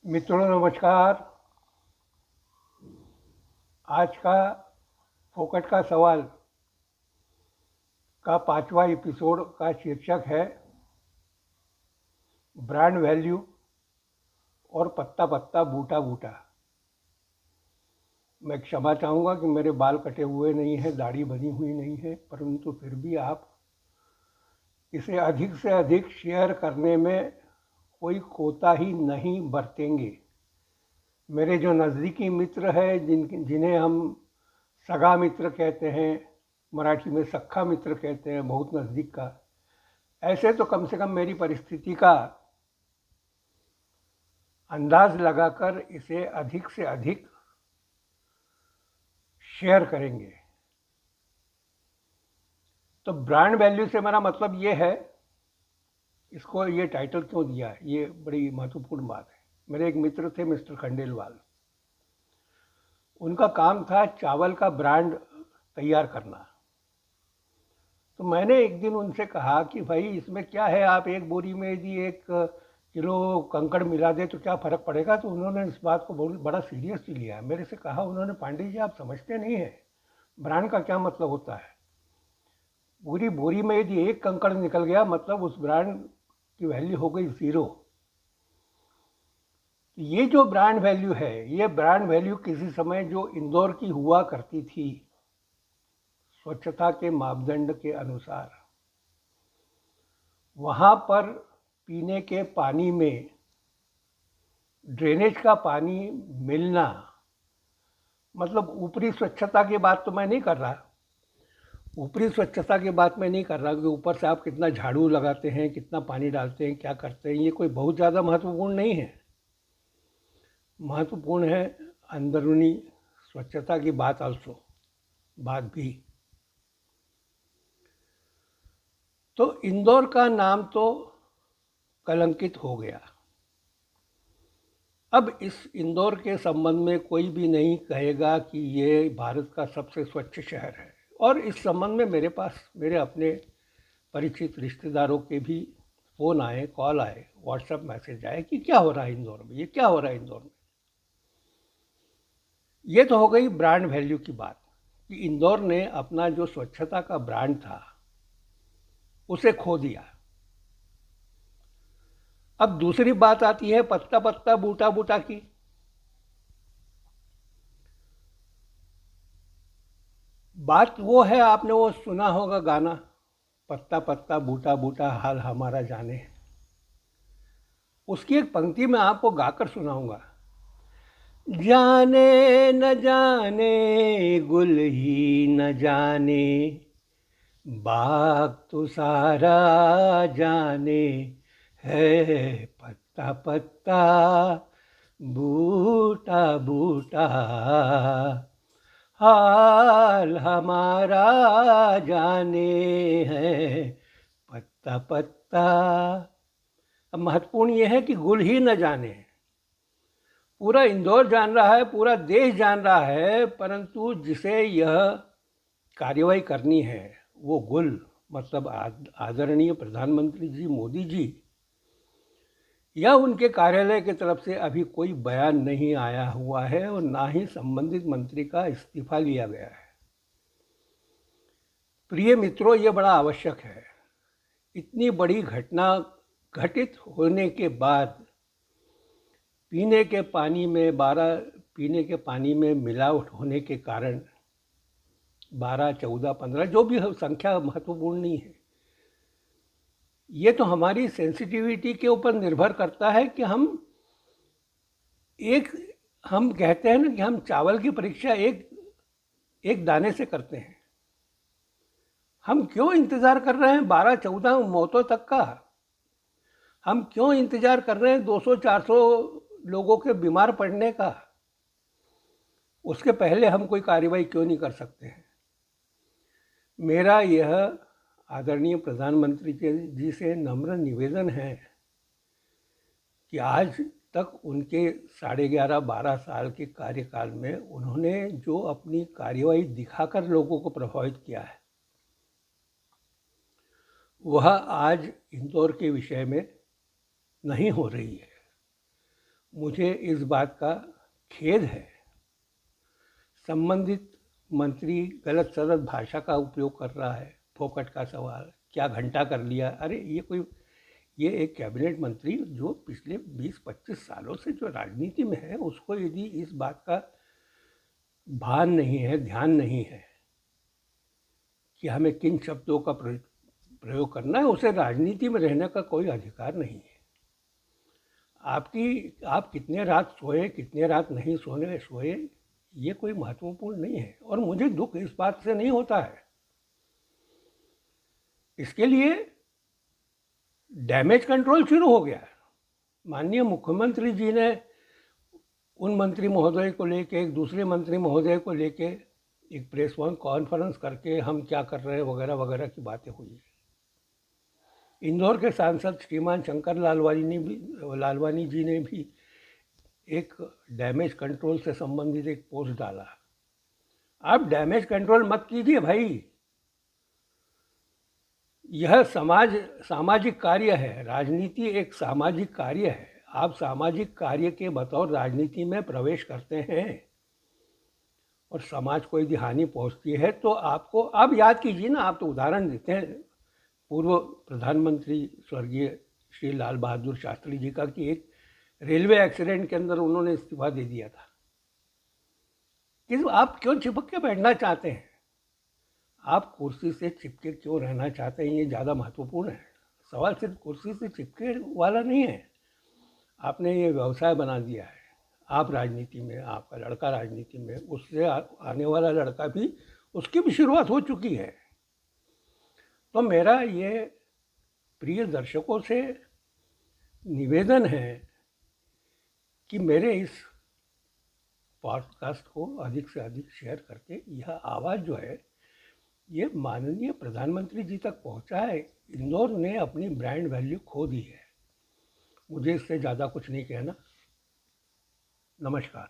मित्रों नमस्कार। आज का फोकट का सवाल का 5वां एपिसोड का शीर्षक है ब्रांड वैल्यू और पत्ता पत्ता बूटा बूटा। मैं क्षमा चाहूँगा कि मेरे बाल कटे हुए नहीं हैं, दाढ़ी बनी हुई नहीं है, परंतु फिर भी आप इसे अधिक से अधिक शेयर करने में कोई कोताही नहीं बरतेंगे। मेरे जो नज़दीकी मित्र हैं जिन्हें हम सगा मित्र कहते हैं, मराठी में सख्खा मित्र कहते हैं, बहुत नज़दीक का, ऐसे तो कम से कम मेरी परिस्थिति का अंदाज लगाकर इसे अधिक से अधिक शेयर करेंगे। तो ब्रांड वैल्यू से मेरा मतलब ये है, इसको ये टाइटल क्यों दिया है, ये बड़ी महत्वपूर्ण बात है। मेरे एक मित्र थे मिस्टर खंडेलवाल, उनका काम था चावल का ब्रांड तैयार करना। तो मैंने एक दिन उनसे कहा कि भाई इसमें क्या है, आप एक बोरी में यदि 1 किलो कंकड़ मिला दे तो क्या फ़र्क पड़ेगा। तो उन्होंने इस बात को बहुत बड़ा सीरियसली लिया। मेरे से कहा उन्होंने, पांडे जी आप समझते नहीं हैं ब्रांड का क्या मतलब होता है। पूरी बोरी में यदि 1 कंकड़ निकल गया मतलब उस ब्रांड की वैल्यू हो गई 0। ये जो ब्रांड वैल्यू है, ये ब्रांड वैल्यू किसी समय जो इंदौर की हुआ करती थी स्वच्छता के मापदंड के अनुसार, वहाँ पर पीने के पानी में ड्रेनेज का पानी मिलना, मतलब ऊपरी स्वच्छता की बात तो मैं नहीं कर रहा, ऊपरी स्वच्छता की बात मैं नहीं कर रहा कि ऊपर से आप कितना झाड़ू लगाते हैं, कितना पानी डालते हैं, क्या करते हैं, ये कोई बहुत ज़्यादा महत्वपूर्ण नहीं है। महत्वपूर्ण है अंदरूनी स्वच्छता की बात बात भी। तो इंदौर का नाम तो कलंकित हो गया। अब इस इंदौर के संबंध में कोई भी नहीं कहेगा कि ये भारत का सबसे स्वच्छ शहर है। और इस संबंध में मेरे पास मेरे अपने परिचित रिश्तेदारों के भी फ़ोन आए, कॉल आए, व्हाट्सएप मैसेज आए कि क्या हो रहा है इंदौर में, ये क्या हो रहा है इंदौर में। ये तो हो गई ब्रांड वैल्यू की बात कि इंदौर ने अपना जो स्वच्छता का ब्रांड था उसे खो दिया। अब दूसरी बात आती है पत्ता पत्ता बूटा बूटा की। बात वो है, आपने वो सुना होगा गाना, पत्ता पत्ता बूटा बूटा हाल हमारा जाने। उसकी एक पंक्ति मैं आपको गाकर सुनाऊंगा। जाने न जाने गुल ही न जाने, बाग तो सारा जाने, है पत्ता पत्ता बूटा बूटा हाल हमारा जाने, है पत्ता पत्ता। अब महत्वपूर्ण यह है कि गुल ही न जाने। पूरा इंदौर जान रहा है, पूरा देश जान रहा है, परंतु जिसे यह कार्रवाई करनी है वो गुल मतलब आदरणीय प्रधानमंत्री जी मोदी जी या उनके कार्यालय की तरफ से अभी कोई बयान नहीं आया हुआ है और ना ही संबंधित मंत्री का इस्तीफा लिया गया है। प्रिय मित्रों, ये बड़ा आवश्यक है। इतनी बड़ी घटना घटित होने के बाद पीने के पानी में मिलावट होने के कारण 12, 14, 15 जो भी संख्या महत्वपूर्ण नहीं है, ये तो हमारी सेंसिटिविटी के ऊपर निर्भर करता है कि हम कहते हैं ना कि हम चावल की परीक्षा एक एक दाने से करते हैं। हम क्यों इंतज़ार कर रहे हैं 12, 14 मौतों तक का? हम क्यों इंतज़ार कर रहे हैं 200, 400 लोगों के बीमार पड़ने का? उसके पहले हम कोई कार्रवाई क्यों नहीं कर सकते हैं? मेरा यह आदरणीय प्रधानमंत्री जी से नम्र निवेदन है कि आज तक उनके 11.5 12 साल के कार्यकाल में उन्होंने जो अपनी कार्रवाई दिखाकर लोगों को प्रभावित किया है, वह आज इंदौर के विषय में नहीं हो रही है। मुझे इस बात का खेद है, संबंधित मंत्री गलत सलत भाषा का उपयोग कर रहा है। फोकट का सवाल, क्या घंटा कर लिया। अरे ये एक कैबिनेट मंत्री जो पिछले 20-25 सालों से जो राजनीति में है, उसको यदि इस बात का भान नहीं है, ध्यान नहीं है कि हमें किन शब्दों का प्रयोग करना है, उसे राजनीति में रहने का कोई अधिकार नहीं है। आप कितने रात सोए, कितने रात नहीं सोए, ये कोई महत्वपूर्ण नहीं है। और मुझे दुख इस बात से नहीं होता है, इसके लिए डैमेज कंट्रोल शुरू हो गया है। माननीय मुख्यमंत्री जी ने उन मंत्री महोदय को लेके, एक दूसरे मंत्री महोदय को लेके एक प्रेस कॉन्फ्रेंस करके हम क्या कर रहे हैं वगैरह वगैरह की बातें हुई। इंदौर के सांसद श्रीमान शंकर लालवानी जी ने भी एक डैमेज कंट्रोल से संबंधित एक पोस्ट डाला। आप डैमेज कंट्रोल मत कीजिए भाई, यह सामाजिक कार्य है। राजनीति एक सामाजिक कार्य है। आप सामाजिक कार्य के बतौर राजनीति में प्रवेश करते हैं और समाज को यदि हानि पहुंचती है तो आपको, आप याद कीजिए ना, आप तो उदाहरण देते हैं पूर्व प्रधानमंत्री स्वर्गीय श्री लाल बहादुर शास्त्री जी का, कि एक रेलवे एक्सीडेंट के अंदर उन्होंने इस्तीफा दे दिया था। कि आप क्यों चिपक के बैठना चाहते हैं? आप कुर्सी से चिपके क्यों रहना चाहते हैं, ये ज़्यादा महत्वपूर्ण है। सवाल सिर्फ कुर्सी से चिपके वाला नहीं है। आपने ये व्यवसाय बना दिया है। आप राजनीति में, आपका लड़का राजनीति में, उससे आने वाला लड़का भी, उसकी भी शुरुआत हो चुकी है। तो मेरा ये प्रिय दर्शकों से निवेदन है कि मेरे इस पॉडकास्ट को अधिक से अधिक शेयर करके यह आवाज़ जो है ये माननीय प्रधानमंत्री जी तक पहुंचाए। इंदौर ने अपनी ब्रांड वैल्यू खो दी है। मुझे इससे ज़्यादा कुछ नहीं कहना। नमस्कार।